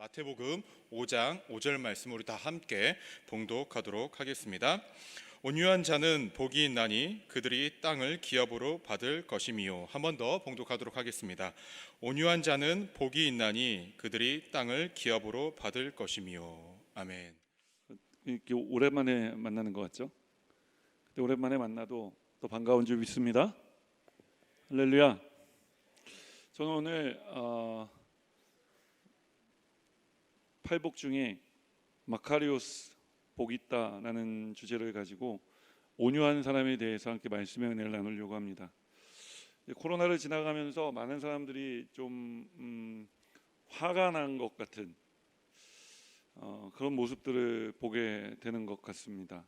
마태복음 5장 5절 말씀 우리 다 함께 봉독하도록 하겠습니다. 온유한 자는 복이 있나니 그들이 땅을 기업으로 받을 것이미요. 한 번 더 봉독하도록 하겠습니다. 온유한 자는 복이 있나니 그들이 땅을 기업으로 받을 것이미요. 아멘. 이렇게 오랜만에 만나는 것 같죠? 근데 오랜만에 만나도 또 반가운 줄 믿습니다. 할렐루야. 저는 오늘 팔복 중에 마카리오스 복이 있다라는 주제를 가지고 온유한 사람에 대해서 함께 말씀의 은혜를 나누려고 합니다. 코로나를 지나가면서 많은 사람들이 좀 화가 난 것 같은 그런 모습들을 보게 되는 것 같습니다.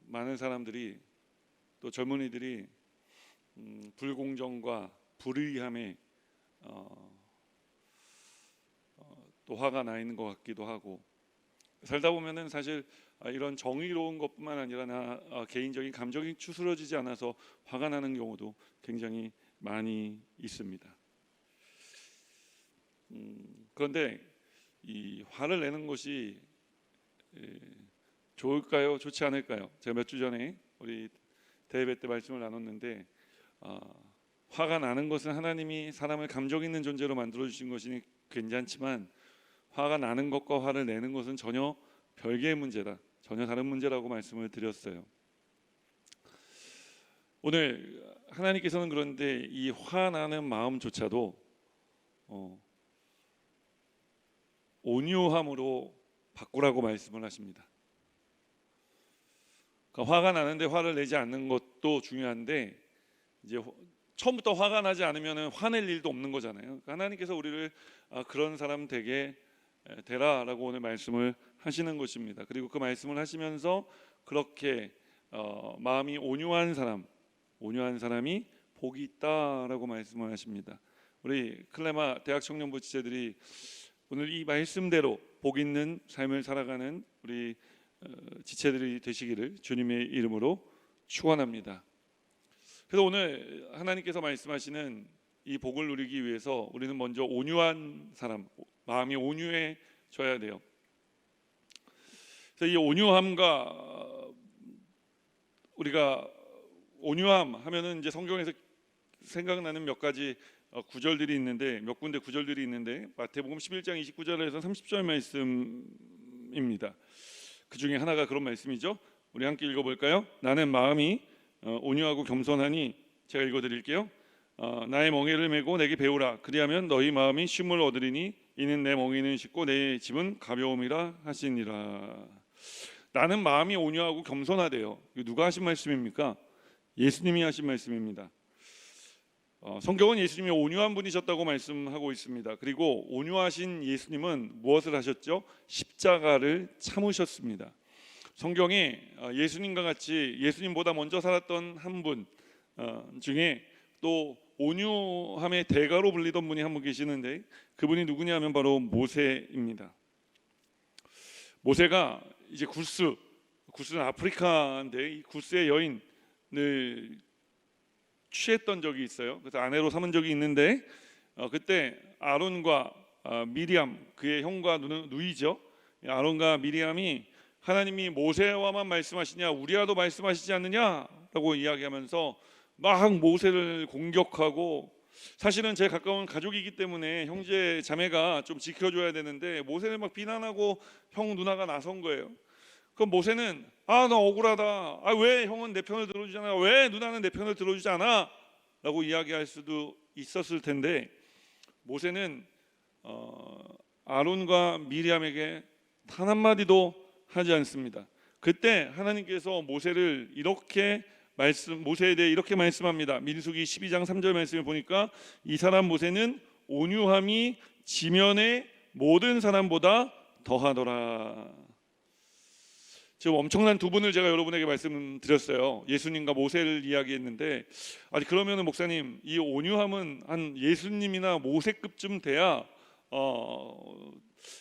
많은 사람들이 또 젊은이들이 불공정과 불의함에 또 화가 나 있는 것 같기도 하고, 살다 보면은 사실 이런 정의로운 것뿐만 아니라 개인적인 감정이 추스러지지 않아서 화가 나는 경우도 굉장히 많이 있습니다. 그런데 이 화를 내는 것이 좋을까요? 좋지 않을까요? 제가 몇 주 전에 우리 대예배 때 말씀을 나눴는데 화가 나는 것은 하나님이 사람을 감정 있는 존재로 만들어 주신 것이니 괜찮지만 화가 나는 것과 화를 내는 것은 전혀 별개의 문제다, 전혀 다른 문제라고 말씀을 드렸어요. 오늘 하나님께서는 그런데 이 화나는 마음조차도 온유함으로 바꾸라고 말씀을 하십니다. 그러니까 화가 나는데 화를 내지 않는 것도 중요한데, 이제 처음부터 화가 나지 않으면 화낼 일도 없는 거잖아요. 그러니까 하나님께서 우리를 그런 사람 되게 되라라고 오늘 말씀을 하시는 것입니다. 그리고 그 말씀을 하시면서 그렇게 마음이 온유한 사람이 복이 있다라고 말씀을 하십니다. 우리 클레마 대학 청년부 지체들이 오늘 이 말씀대로 복 있는 삶을 살아가는 우리 지체들이 되시기를 주님의 이름으로 축원합니다. 그래서 오늘 하나님께서 말씀하시는 이 복을 누리기 위해서 우리는 먼저 온유한 사람, 마음이 온유해져야 돼요. 그래서 이 온유함과 우리가 온유함 하면은 이제 성경에서 생각나는 몇 가지 구절들이 있는데, 몇 군데 구절들이 있는데, 마태복음 11장 29절에서 30절 말씀입니다. 그 중에 하나가 그런 말씀이죠. 우리 함께 읽어볼까요? 나는 마음이 온유하고 겸손하니, 제가 읽어드릴게요. 나의 멍에를 메고 내게 배우라. 그리하면 너희 마음이 쉼을 얻으리니 이는 내 멍에는 쉽고 내 짐은 가벼움이라 하시니라. 나는 마음이 온유하고 겸손하대요. 이거 누가 하신 말씀입니까? 예수님이 하신 말씀입니다. 성경은 예수님이 온유한 분이셨다고 말씀하고 있습니다. 그리고 온유하신 예수님은 무엇을 하셨죠? 십자가를 참으셨습니다. 성경에 예수님과 같이 예수님보다 먼저 살았던 한 분 중에 또 온유함의 대가로 불리던 분이 한 분 계시는데, 그분이 누구냐 하면 바로 모세입니다. 모세가 이제 구스는 아프리카인데, 이 구스의 여인을 취했던 적이 있어요. 그래서 아내로 삼은 적이 있는데, 그때 아론과 미리암, 그의 형과 누이죠, 아론과 미리암이 하나님이 모세와만 말씀하시냐 우리와도 말씀하시지 않느냐라고 이야기하면서 막 모세를 공격하고, 사실은 제 가까운 가족이기 때문에 형제 자매가 좀 지켜줘야 되는데 모세를 막 비난하고 형 누나가 나선 거예요. 그럼 모세는 나 억울하다, 왜 형은 내 편을 들어주지 않아, 왜 누나는 내 편을 들어주지 않아 라고 이야기할 수도 있었을 텐데, 모세는 아론과 미리암에게 단 한마디도 하지 않습니다. 그때 하나님께서 모세에 대해 이렇게 말씀합니다. 민수기 12장 3절 말씀을 보니까 이 사람 모세는 온유함이 지면의 모든 사람보다 더하더라. 지금 엄청난 두 분을 제가 여러분에게 말씀드렸어요. 예수님과 모세를 이야기했는데, 아니 그러면은 목사님, 이 온유함은 한 예수님이나 모세급쯤 돼야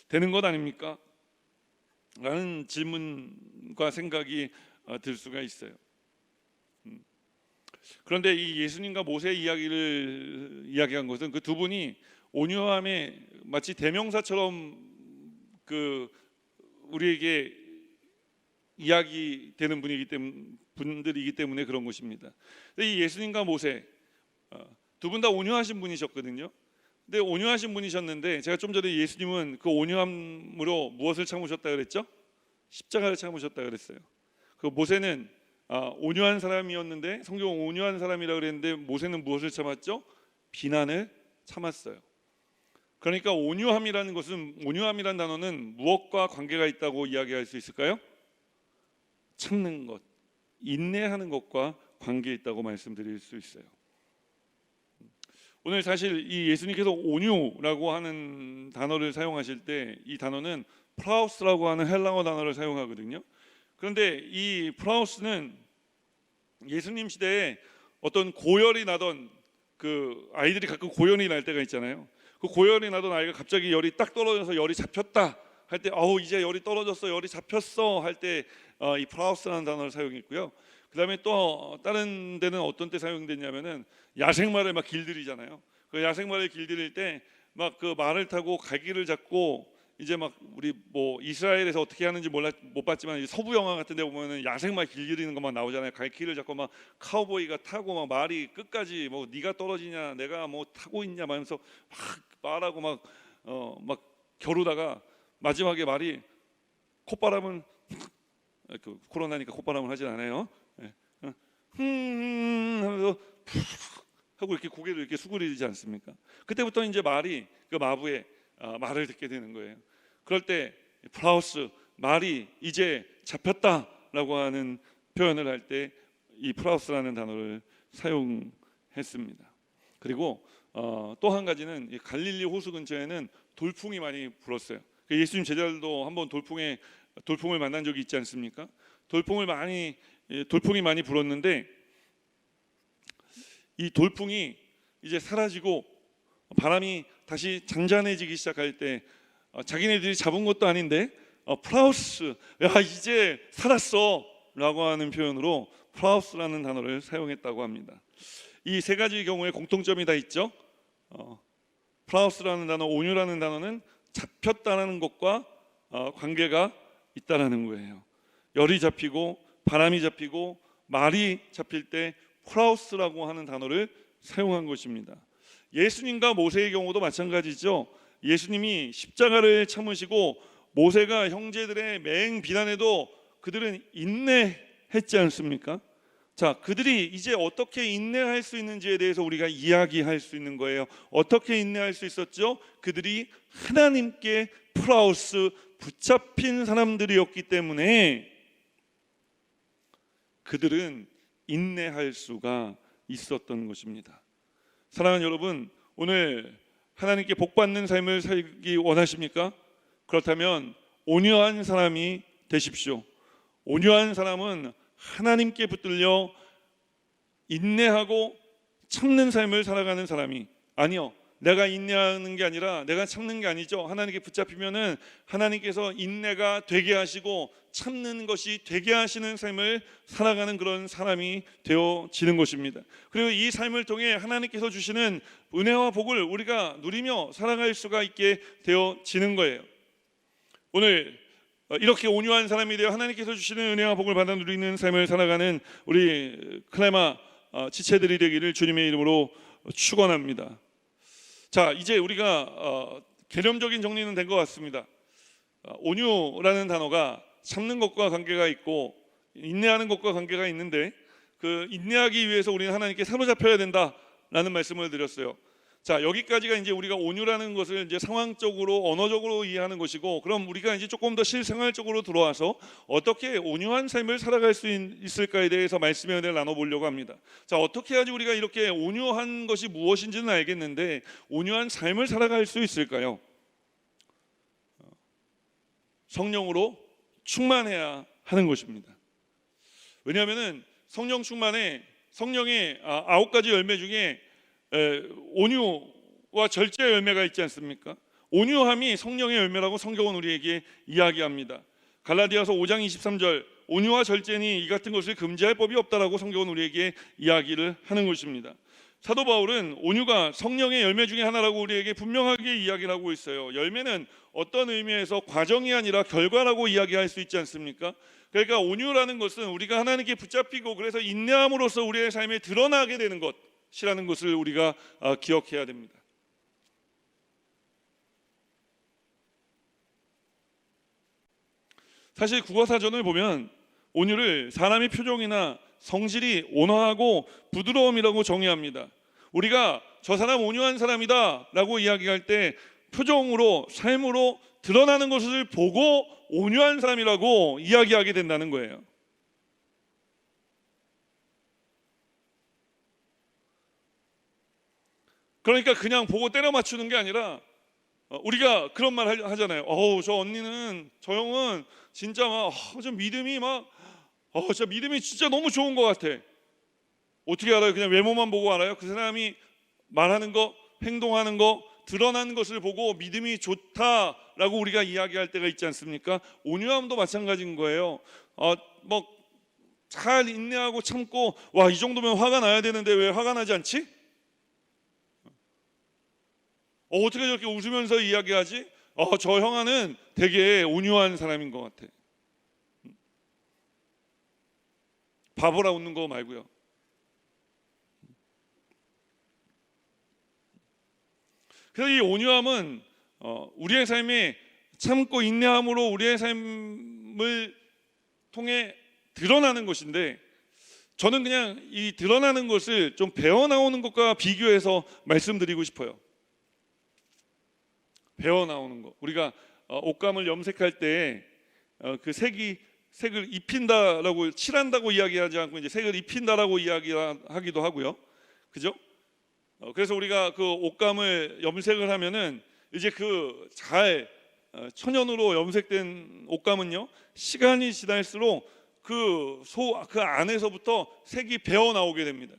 되는 것 아닙니까? 라는 질문과 생각이 들 수가 있어요. 그런데 이 예수님과 모세의 이야기를 이야기한 것은 그 두 분이 온유함에 마치 대명사처럼 우리에게 이야기되는 분들이기 때문에 그런 것입니다. 근데 이 예수님과 모세 두 분 다 온유하신 분이셨거든요. 근데 온유하신 분이셨는데 제가 좀 전에 예수님은 그 온유함으로 무엇을 참으셨다 그랬죠? 십자가를 참으셨다 그랬어요. 그 모세는 온유한 사람이었는데, 성경은 온유한 사람이라 그랬는데 모세는 무엇을 참았죠? 비난을 참았어요. 그러니까 온유함이라는 단어는 무엇과 관계가 있다고 이야기할 수 있을까요? 참는 것, 인내하는 것과 관계 있다고 말씀드릴 수 있어요. 오늘 사실 이 예수님께서 온유라고 하는 단어를 사용하실 때 이 단어는 프라우스라고 하는 헬라어 단어를 사용하거든요. 그런데 이 프라우스는 예수님 시대에 어떤 고열이 나던 그 아이들이 가끔 고열이 날 때가 있잖아요. 그 고열이 나던 아이가 갑자기 열이 딱 떨어져서 열이 잡혔다 할 때, 이제 열이 떨어졌어, 열이 잡혔어 할 때 이 프라우스라는 단어를 사용했고요. 그다음에 또 다른 데는 어떤 때 사용됐냐면은 야생마를 막 길들이잖아요. 그 야생마를 길들일 때 막 그 말을 타고 갈기를 잡고 이제 막 우리 뭐 이스라엘에서 어떻게 하는지 못 봤지만 서부 영화 같은 데 보면은 야생마 길들이는 것만 나오잖아요. 갈기를 잡고 막 카우보이가 타고 막 말이 끝까지 뭐 네가 떨어지냐 내가 뭐 타고 있냐 하면서 막 말하고 막 겨루다가 마지막에 말이 콧바람은 코로나니까 콧바람을 하진 않아요. 하면서 하고 이렇게 고개를 이렇게 수그리지 않습니까? 그때부터 이제 말이 그 마부의 말을 듣게 되는 거예요. 그럴 때 프라우스, 말이 이제 잡혔다라고 하는 표현을 할 때 이 프라우스라는 단어를 사용했습니다. 그리고 또 한 가지는 갈릴리 호수 근처에는 돌풍이 많이 불었어요. 예수님 제자들도 한번 돌풍을 만난 적이 있지 않습니까? 돌풍이 많이 불었는데 이 돌풍이 이제 사라지고 바람이 다시 잔잔해지기 시작할 때 자기네들이 잡은 것도 아닌데 프라우스, 야 이제 살았어 라고 하는 표현으로 프라우스라는 단어를 사용했다고 합니다. 이 세 가지 경우에 공통점이 다 있죠. 프라우스라는 단어, 온유라는 단어는 잡혔다는 것과 관계가 있다라는 거예요. 열이 잡히고 바람이 잡히고 말이 잡힐 때 프라우스라고 하는 단어를 사용한 것입니다. 예수님과 모세의 경우도 마찬가지죠. 예수님이 십자가를 참으시고 모세가 형제들의 맹 비난에도 그들은 인내했지 않습니까? 자, 그들이 이제 어떻게 인내할 수 있는지에 대해서 우리가 이야기할 수 있는 거예요. 어떻게 인내할 수 있었죠? 그들이 하나님께 프라우스, 붙잡힌 사람들이었기 때문에 그들은 인내할 수가 있었던 것입니다. 사랑하는 여러분, 오늘 하나님께 복받는 삶을 살기 원하십니까? 그렇다면 온유한 사람이 되십시오. 온유한 사람은 하나님께 붙들려 인내하고 참는 삶을 살아가는 사람이, 아니요, 내가 인내하는 게 아니라 내가 참는 게 아니죠. 하나님께 붙잡히면은 하나님께서 인내가 되게 하시고 참는 것이 되게 하시는 삶을 살아가는 그런 사람이 되어지는 것입니다. 그리고 이 삶을 통해 하나님께서 주시는 은혜와 복을 우리가 누리며 살아갈 수가 있게 되어지는 거예요. 오늘 이렇게 온유한 사람이 되어 하나님께서 주시는 은혜와 복을 받아 누리는 삶을 살아가는 우리 클레마 지체들이 되기를 주님의 이름으로 축원합니다. 자, 이제 우리가 개념적인 정리는 된 것 같습니다. 온유라는 단어가 참는 것과 관계가 있고 인내하는 것과 관계가 있는데, 그 인내하기 위해서 우리는 하나님께 사로잡혀야 된다라는 말씀을 드렸어요. 자, 여기까지가 이제 우리가 온유라는 것을 이제 상황적으로 언어적으로 이해하는 것이고, 그럼 우리가 이제 조금 더 실생활적으로 들어와서 어떻게 온유한 삶을 살아갈 수 있을까에 대해서 말씀의 은혜를 나눠보려고 합니다. 자, 어떻게 해야지 우리가 이렇게 온유한 것이 무엇인지는 알겠는데 온유한 삶을 살아갈 수 있을까요? 성령으로 충만해야 하는 것입니다. 왜냐하면은 성령 충만에 성령의 9가지 열매 중에 온유와 절제의 열매가 있지 않습니까? 온유함이 성령의 열매라고 성경은 우리에게 이야기합니다. 갈라디아서 5장 23절, 온유와 절제니 이 같은 것을 금지할 법이 없다라고 성경은 우리에게 이야기를 하는 것입니다. 사도 바울은 온유가 성령의 열매 중에 하나라고 우리에게 분명하게 이야기를 하고 있어요. 열매는 어떤 의미에서 과정이 아니라 결과라고 이야기할 수 있지 않습니까? 그러니까 온유라는 것은 우리가 하나님께 붙잡히고 그래서 인내함으로써 우리의 삶에 드러나게 되는 것이라는 것을 우리가 기억해야 됩니다. 사실 국어사전을 보면 온유를 사람의 표정이나 성질이 온화하고 부드러움이라고 정의합니다. 우리가 저 사람 온유한 사람이다 라고 이야기할 때 표정으로 삶으로 드러나는 것을 보고 온유한 사람이라고 이야기하게 된다는 거예요. 그러니까 그냥 보고 때려 맞추는 게 아니라 우리가 그런 말 하잖아요. 저 언니는, 저 형은 진짜 막 저 믿음이 진짜 믿음이 진짜 너무 좋은 것 같아. 어떻게 알아요? 그냥 외모만 보고 알아요? 그 사람이 말하는 거, 행동하는 거, 드러나는 것을 보고 믿음이 좋다라고 우리가 이야기할 때가 있지 않습니까? 온유함도 마찬가지인 거예요. 잘 인내하고 참고 이 정도면 화가 나야 되는데 왜 화가 나지 않지? 어떻게 저렇게 웃으면서 이야기하지? 저 형아는 되게 온유한 사람인 것 같아. 바보라 웃는 거 말고요. 그래서 이 온유함은 우리의 삶에 참고 인내함으로 우리의 삶을 통해 드러나는 것인데, 저는 그냥 이 드러나는 것을 좀 배워 나오는 것과 비교해서 말씀드리고 싶어요. 배워 나오는 것. 우리가 옷감을 염색할 때 그 색을 입힌다라고, 칠한다고 이야기하지 않고 이제 색을 입힌다라고 이야기하기도 하고요. 그죠? 그래서 우리가 그 옷감을 염색을 하면은 이제 그 잘 천연으로 염색된 옷감은요, 시간이 지날수록 그 안에서부터 색이 배어 나오게 됩니다.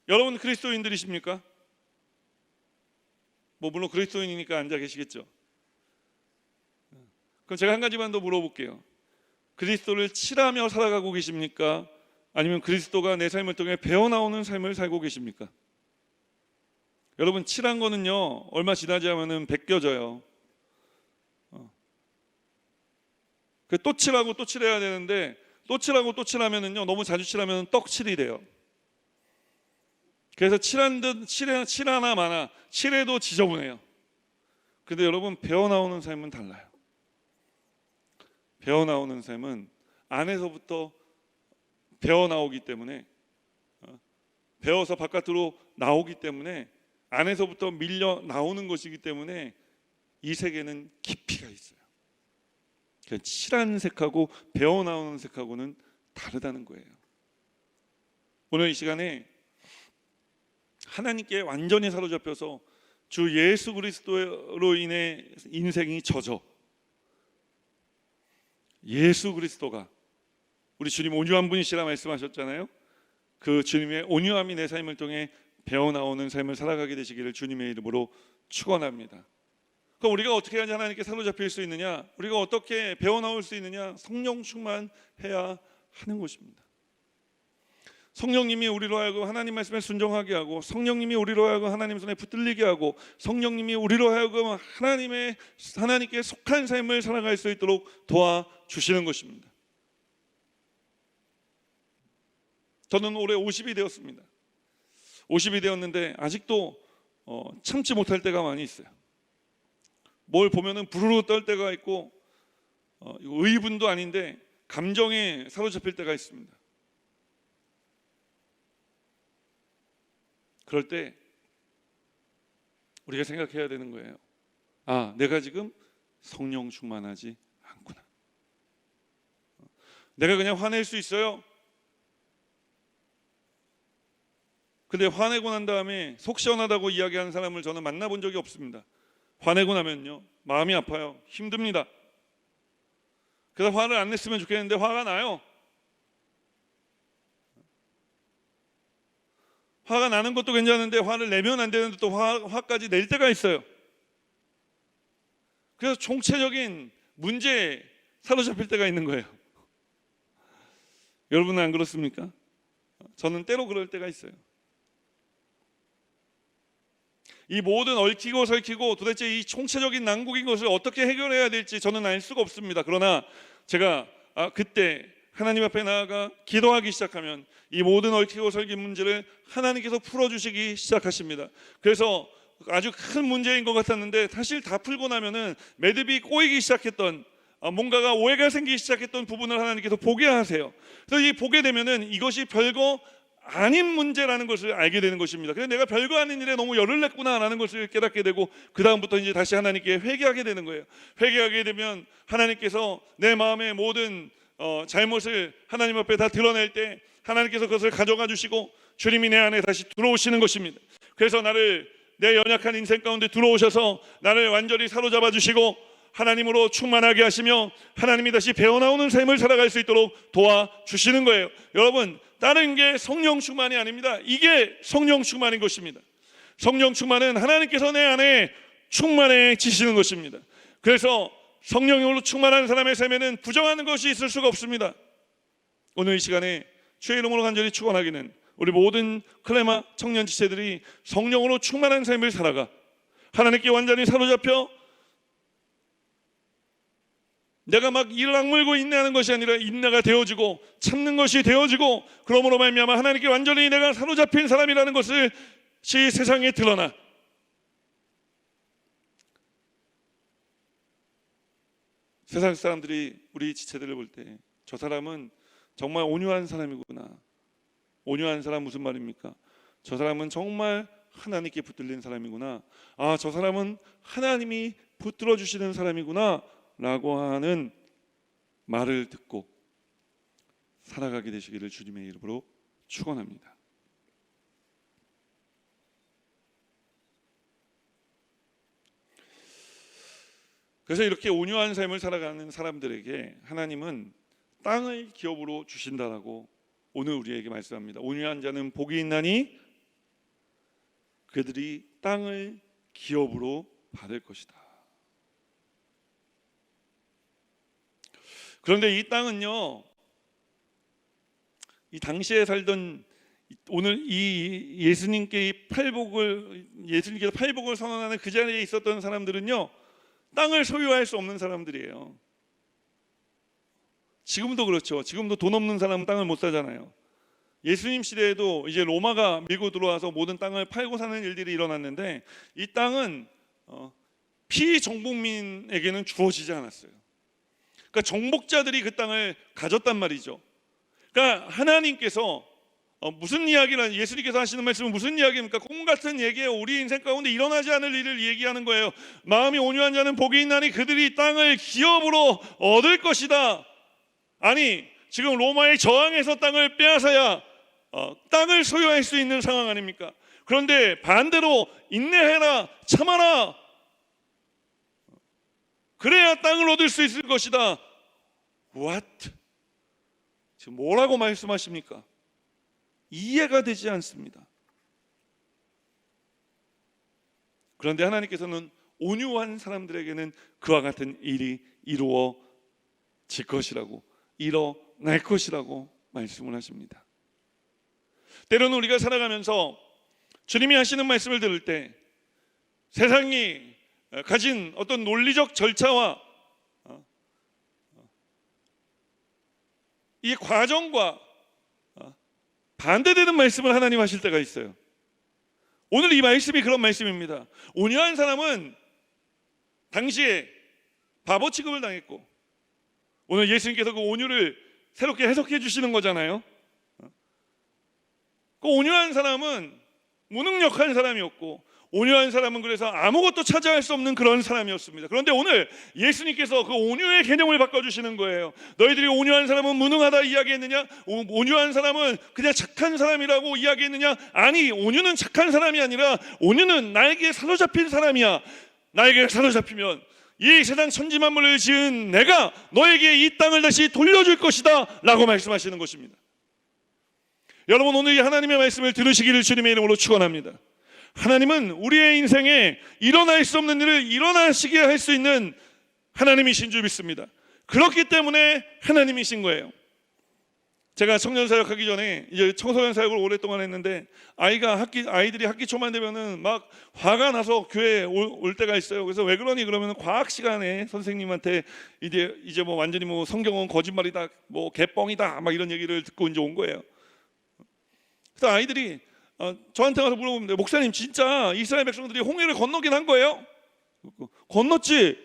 여러분 그리스도인들이십니까? 물론 그리스도인이니까 앉아 계시겠죠. 그럼 제가 한 가지만 더 물어볼게요. 그리스도를 칠하며 살아가고 계십니까? 아니면 그리스도가 내 삶을 통해 배어나오는 삶을 살고 계십니까? 여러분, 칠한 거는요, 얼마 지나지 않으면 벗겨져요. 또 칠하고 또 칠해야 되는데, 또 칠하고 또 칠하면은요, 너무 자주 칠하면 떡칠이 돼요. 그래서 칠한 듯 칠하나 마나 칠해도 지저분해요. 근데 여러분, 배어나오는 삶은 달라요. 배어나오는 삶은 안에서부터 배어나오기 때문에, 배어서 바깥으로 나오기 때문에, 안에서부터 밀려 나오는 것이기 때문에 이 색에는 깊이가 있어요. 그러니까 칠한 색하고 배어나오는 색하고는 다르다는 거예요. 오늘 이 시간에 하나님께 완전히 사로잡혀서 주 예수 그리스도로 인해 인생이 젖어, 예수 그리스도가, 우리 주님 온유한 분이시라 말씀하셨잖아요. 그 주님의 온유함이 내 삶을 통해 배어나오는 삶을 살아가게 되시기를 주님의 이름으로 축원합니다. 그럼 우리가 어떻게 해야지 하나님께 사로잡힐 수 있느냐? 우리가 어떻게 배어나올 수 있느냐? 성령 충만해야 하는 것입니다. 성령님이 우리로 하여금 하나님 말씀에 순종하게 하고, 성령님이 우리로 하여금 하나님 손에 붙들리게 하고, 성령님이 우리로 하여금 하나님께 속한 삶을 살아갈 수 있도록 도와주시는 것입니다. 저는 올해 50이 되었습니다. 50이 되었는데 아직도 참지 못할 때가 많이 있어요. 뭘 보면은 부르르 떨 때가 있고, 의분도 아닌데 감정에 사로잡힐 때가 있습니다. 그럴 때 우리가 생각해야 되는 거예요. 내가 지금 성령 충만하지 않구나. 내가 그냥 화낼 수 있어요. 근데 화내고 난 다음에 속 시원하다고 이야기하는 사람을 저는 만나본 적이 없습니다. 화내고 나면요, 마음이 아파요. 힘듭니다. 그래서 화를 안 냈으면 좋겠는데 화가 나요. 화가 나는 것도 괜찮은데 화를 내면 안 되는데 또 화까지 낼 때가 있어요. 그래서 총체적인 문제에 사로잡힐 때가 있는 거예요. 여러분은 안 그렇습니까? 저는 때로 그럴 때가 있어요. 이 모든 얽히고 설키고 도대체 이 총체적인 난국인 것을 어떻게 해결해야 될지 저는 알 수가 없습니다. 그러나 제가 그때 하나님 앞에 나아가 기도하기 시작하면 이 모든 얽히고 설킨 문제를 하나님께서 풀어주시기 시작하십니다. 그래서 아주 큰 문제인 것 같았는데 사실 다 풀고 나면은 매듭이 꼬이기 시작했던, 뭔가가 오해가 생기기 시작했던 부분을 하나님께서 보게 하세요. 그래서 이 보게 되면은 이것이 별거 아닌 문제라는 것을 알게 되는 것입니다. 그래서 내가 별거 아닌 일에 너무 열을 냈구나라는 것을 깨닫게 되고, 그 다음부터 이제 다시 하나님께 회개하게 되는 거예요. 회개하게 되면 하나님께서 내 마음의 모든 잘못을 하나님 앞에 다 드러낼 때 하나님께서 그것을 가져가 주시고 주님이 내 안에 다시 들어오시는 것입니다. 그래서 나를 내 연약한 인생 가운데 들어오셔서 나를 완전히 사로잡아 주시고 하나님으로 충만하게 하시며 하나님이 다시 배어나오는 삶을 살아갈 수 있도록 도와주시는 거예요. 여러분, 다른 게 성령 충만이 아닙니다. 이게 성령 충만인 것입니다. 성령 충만은 하나님께서 내 안에 충만해지시는 것입니다. 그래서 성령으로 충만한 사람의 삶에는 부정하는 것이 있을 수가 없습니다. 오늘 이 시간에 주의 이름으로 간절히 축원하기는 우리 모든 클레마 청년 지체들이 성령으로 충만한 삶을 살아가 하나님께 완전히 사로잡혀 내가 막 이를 악물고 인내하는 것이 아니라 인내가 되어지고 참는 것이 되어지고, 그러므로 말미암아 하나님께 완전히 내가 사로잡힌 사람이라는 것을 세상에 드러나 세상 사람들이 우리 지체들을 볼 때 저 사람은 정말 온유한 사람이구나. 온유한 사람 무슨 말입니까? 저 사람은 정말 하나님께 붙들린 사람이구나. 저 사람은 하나님이 붙들어 주시는 사람이구나 라고 하는 말을 듣고 살아가게 되시기를 주님의 이름으로 축원합니다. 그래서 이렇게 온유한 삶을 살아가는 사람들에게 하나님은 땅을 기업으로 주신다라고 오늘 우리에게 말씀합니다. 온유한 자는 복이 있나니 그들이 땅을 기업으로 받을 것이다. 그런데 이 땅은요, 이 당시에 살던 오늘 이 예수님께서 팔복을 선언하는 그 자리에 있었던 사람들은요, 땅을 소유할 수 없는 사람들이에요. 지금도 그렇죠. 지금도 돈 없는 사람은 땅을 못 사잖아요. 예수님 시대에도 이제 로마가 밀고 들어와서 모든 땅을 팔고 사는 일들이 일어났는데 이 땅은 피정복민에게는 주어지지 않았어요. 그러니까 정복자들이 그 땅을 가졌단 말이죠. 그러니까 하나님께서 무슨 이야기를, 예수님께서 하시는 말씀은 무슨 이야기입니까? 꿈 같은 얘기예요. 우리 인생 가운데 일어나지 않을 일을 얘기하는 거예요. 마음이 온유한 자는 복이 있나니 그들이 땅을 기업으로 얻을 것이다. 아니, 지금 로마의 저항에서 땅을 빼앗아야 땅을 소유할 수 있는 상황 아닙니까? 그런데 반대로 인내해라, 참아라, 그래야 땅을 얻을 수 있을 것이다. What? 지금 뭐라고 말씀하십니까? 이해가 되지 않습니다. 그런데 하나님께서는 온유한 사람들에게는 그와 같은 일이 이루어질 것이라고, 일어날 것이라고 말씀을 하십니다. 때로는 우리가 살아가면서 주님이 하시는 말씀을 들을 때 세상이 가진 어떤 논리적 절차와 이 과정과 반대되는 말씀을 하나님 하실 때가 있어요. 오늘 이 말씀이 그런 말씀입니다. 온유한 사람은 당시에 바보 취급을 당했고, 오늘 예수님께서 그 온유를 새롭게 해석해 주시는 거잖아요. 그 온유한 사람은 무능력한 사람이었고, 온유한 사람은 그래서 아무것도 차지할 수 없는 그런 사람이었습니다. 그런데 오늘 예수님께서 그 온유의 개념을 바꿔주시는 거예요. 너희들이 온유한 사람은 무능하다 이야기했느냐? 온유한 사람은 그냥 착한 사람이라고 이야기했느냐? 아니, 온유는 착한 사람이 아니라 온유는 나에게 사로잡힌 사람이야. 나에게 사로잡히면 이 세상 천지만물을 지은 내가 너에게 이 땅을 다시 돌려줄 것이다 라고 말씀하시는 것입니다. 여러분, 오늘 이 하나님의 말씀을 들으시기를 주님의 이름으로 축원합니다. 하나님은 우리의 인생에 일어날 수 없는 일을 일어나시게 할 수 있는 하나님이신 줄 믿습니다. 그렇기 때문에 하나님이신 거예요. 제가 청년 사역하기 전에 이제 청소년 사역을 오랫동안 했는데 아이들이 학기 초만 되면은 막 화가 나서 교회에 올 때가 있어요. 그래서 왜 그러니 그러면 과학 시간에 선생님한테 이제 뭐 완전히 뭐 성경은 거짓말이다, 뭐 개뻥이다, 막 이런 얘기를 듣고 이제 온 거예요. 그래서 아이들이 저한테 가서 물어보는데, 목사님 진짜 이스라엘 백성들이 홍해를 건너긴 한 거예요? 건넜지.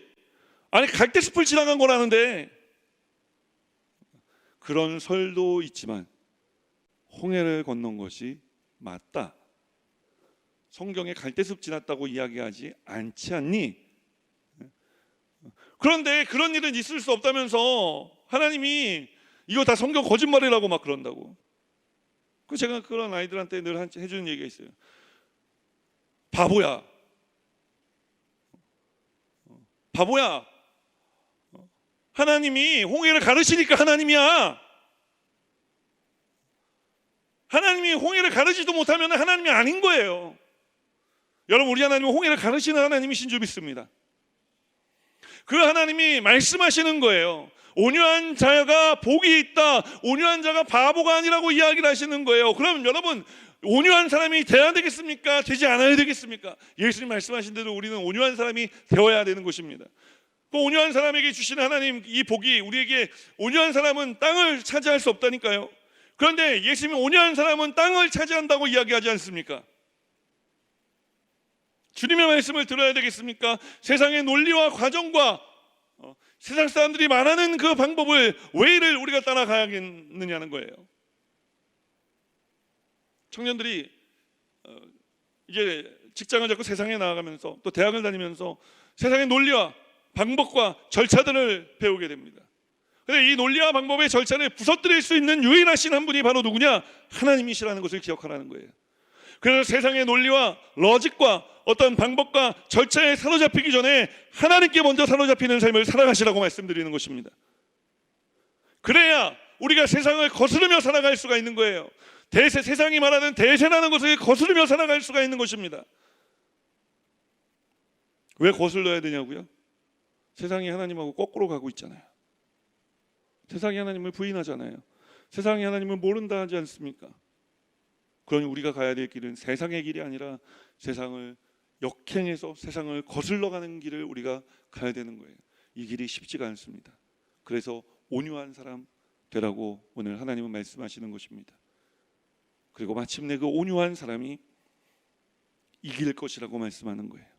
아니 갈대숲을 지나간 거라는데. 그런 설도 있지만 홍해를 건넌 것이 맞다. 성경에 갈대숲 지났다고 이야기하지 않지 않니? 그런데 그런 일은 있을 수 없다면서 하나님이 이거 다 성경 거짓말이라고 막 그런다고. 그 제가 그런 아이들한테 늘 해주는 얘기가 있어요. 바보야. 바보야. 하나님이 홍해를 가르치니까 하나님이야. 하나님이 홍해를 가르치지도 못하면 하나님이 아닌 거예요. 여러분, 우리 하나님은 홍해를 가르치는 하나님이신 줄 믿습니다. 그 하나님이 말씀하시는 거예요. 온유한 자가 복이 있다. 온유한 자가 바보가 아니라고 이야기를 하시는 거예요. 그럼 여러분, 온유한 사람이 돼야 되겠습니까? 되지 않아야 되겠습니까? 예수님 말씀하신 대로 우리는 온유한 사람이 되어야 되는 것입니다. 그 온유한 사람에게 주시는 하나님 이 복이, 우리에게 온유한 사람은 땅을 차지할 수 없다니까요. 그런데 예수님이 온유한 사람은 땅을 차지한다고 이야기하지 않습니까? 주님의 말씀을 들어야 되겠습니까? 세상의 논리와 과정과 세상 사람들이 말하는 그 방법을 왜 이를 우리가 따라가야겠느냐는 거예요. 청년들이 이제 직장을 잡고 세상에 나아가면서 또 대학을 다니면서 세상의 논리와 방법과 절차들을 배우게 됩니다. 그런데 이 논리와 방법의 절차를 부서뜨릴 수 있는 유일하신 한 분이 바로 누구냐? 하나님이시라는 것을 기억하라는 거예요. 그래서 세상의 논리와 로직과 어떤 방법과 절차에 사로잡히기 전에 하나님께 먼저 사로잡히는 삶을 살아가시라고 말씀드리는 것입니다. 그래야 우리가 세상을 거스르며 살아갈 수가 있는 거예요. 세상이 말하는 대세라는 것을 거스르며 살아갈 수가 있는 것입니다. 왜 거슬러야 되냐고요? 세상이 하나님하고 거꾸로 가고 있잖아요. 세상이 하나님을 부인하잖아요. 세상이 하나님을 모른다 하지 않습니까? 그러니 우리가 가야 될 길은 세상의 길이 아니라 세상을 역행해서 세상을 거슬러 가는 길을 우리가 가야 되는 거예요. 이 길이 쉽지가 않습니다. 그래서 온유한 사람 되라고 오늘 하나님은 말씀하시는 것입니다. 그리고 마침내 그 온유한 사람이 이길 것이라고 말씀하는 거예요.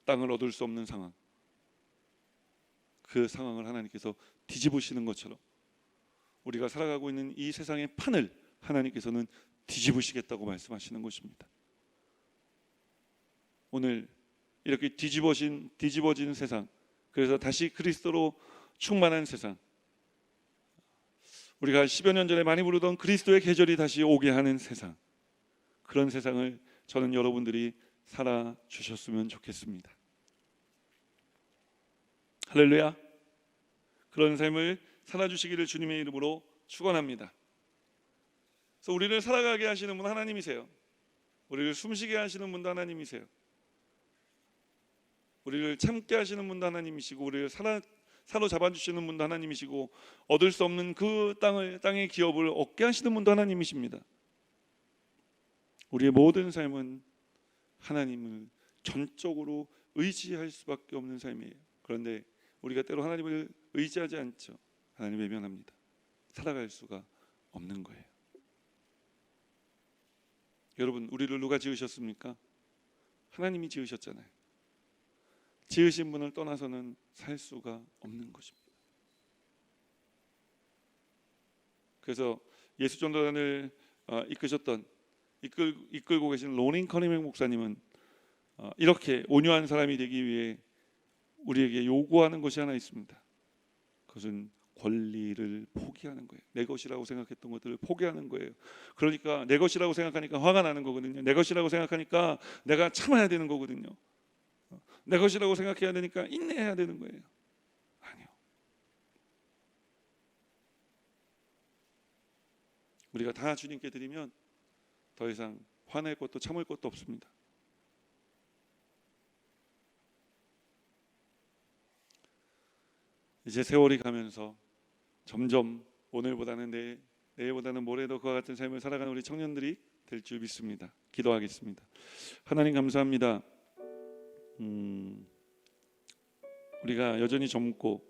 땅을 얻을 수 없는 상황, 그 상황을 하나님께서 뒤집으시는 것처럼 우리가 살아가고 있는 이 세상의 판을 하나님께서는 뒤집으시겠다고 말씀하시는 것입니다. 오늘 이렇게 뒤집어진 세상, 그래서 다시 그리스도로 충만한 세상, 우리가 10여 년 전에 많이 부르던 그리스도의 계절이 다시 오게 하는 세상, 그런 세상을 저는 여러분들이 살아주셨으면 좋겠습니다. 할렐루야. 그런 삶을 살아주시기를 주님의 이름으로 축원합니다. 그래서 우리를 살아가게 하시는 분 하나님이세요. 우리를 숨쉬게 하시는 분도 하나님이세요. 우리를 참게 하시는 분도 하나님이시고, 우리를 사로잡아 주시는 분도 하나님이시고, 얻을 수 없는 그 땅의 기업을 얻게 하시는 분도 하나님이십니다. 우리의 모든 삶은 하나님을 전적으로 의지할 수밖에 없는 삶이에요. 그런데 우리가 때로 하나님을 의지하지 않죠. 하나님 외면합니다. 살아갈 수가 없는 거예요. 여러분, 우리를 누가 지으셨습니까? 하나님이 지으셨잖아요. 지으신 분을 떠나서는 살 수가 없는 것입니다. 그래서 예수전도단을 이끌고 계신 로닝 커닝 목사님은 이렇게 온유한 사람이 되기 위해 우리에게 요구하는 것이 하나 있습니다. 그것은 권리를 포기하는 거예요. 내 것이라고 생각했던 것들을 포기하는 거예요. 그러니까 내 것이라고 생각하니까 화가 나는 거거든요. 내 것이라고 생각하니까 내가 참아야 되는 거거든요. 내 것이라고 생각해야 되니까 인내해야 되는 거예요. 아니요. 우리가 다 주님께 드리면 더 이상 화낼 것도 참을 것도 없습니다. 이제 세월이 가면서 점점 오늘보다는 내일보다는 모레도 그와 같은 삶을 살아가는 우리 청년들이 될 줄 믿습니다. 기도하겠습니다. 하나님 감사합니다. 우리가 여전히 젊고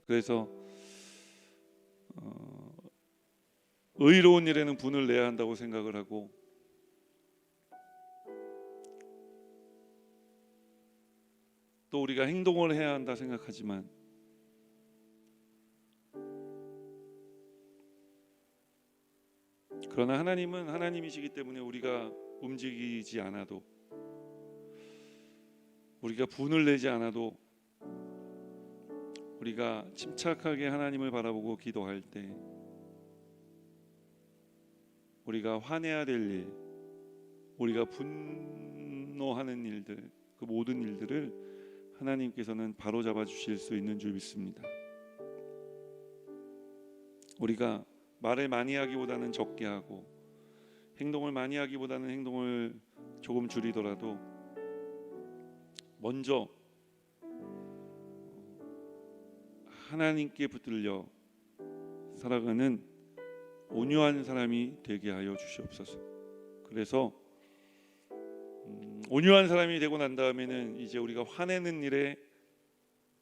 그래서 의로운 일에는 분을 내야 한다고 생각을 하고 또 우리가 행동을 해야 한다 생각하지만 그러나 하나님은 하나님이시기 때문에 우리가 움직이지 않아도 우리가 분을 내지 않아도 우리가 침착하게 하나님을 바라보고 기도할 때 우리가 화내야 될 일, 우리가 분노하는 일들, 그 모든 일들을 하나님께서는 바로잡아 주실 수 있는 줄 믿습니다. 우리가 말을 많이 하기보다는 적게 하고 행동을 많이 하기보다는 행동을 조금 줄이더라도 먼저 하나님께 붙들려 살아가는 온유한 사람이 되게 하여 주시옵소서. 그래서 온유한 사람이 되고 난 다음에는 이제 우리가 화내는 일에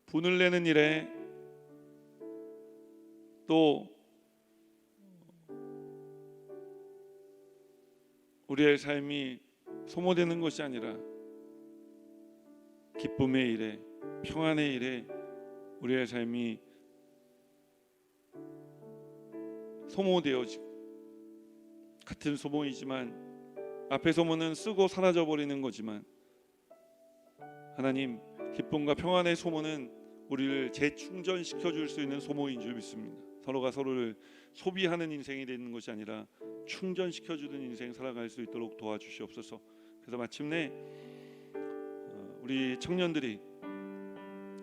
분을 내는 일에 또 우리의 삶이 소모되는 것이 아니라 기쁨의 일에 평안의 일에 우리의 삶이 소모되어지고 같은 소모이지만 앞의 소모는 쓰고 사라져 버리는 거지만 하나님 기쁨과 평안의 소모는 우리를 재충전시켜 줄 수 있는 소모인 줄 믿습니다. 서로가 서로를 소비하는 인생이 되는 것이 아니라 충전시켜 주는 인생 살아갈 수 있도록 도와주시옵소서. 그래서 마침내 우리 청년들이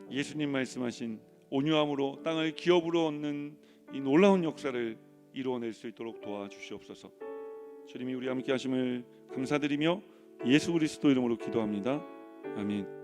예수님 말씀하신 온유함으로 땅을 기업으로 얻는 이 놀라운 역사를 이루어낼 수 있도록 도와주시옵소서. 주님이 우리 함께 하심을 감사드리며 예수 그리스도 이름으로 기도합니다. 아멘.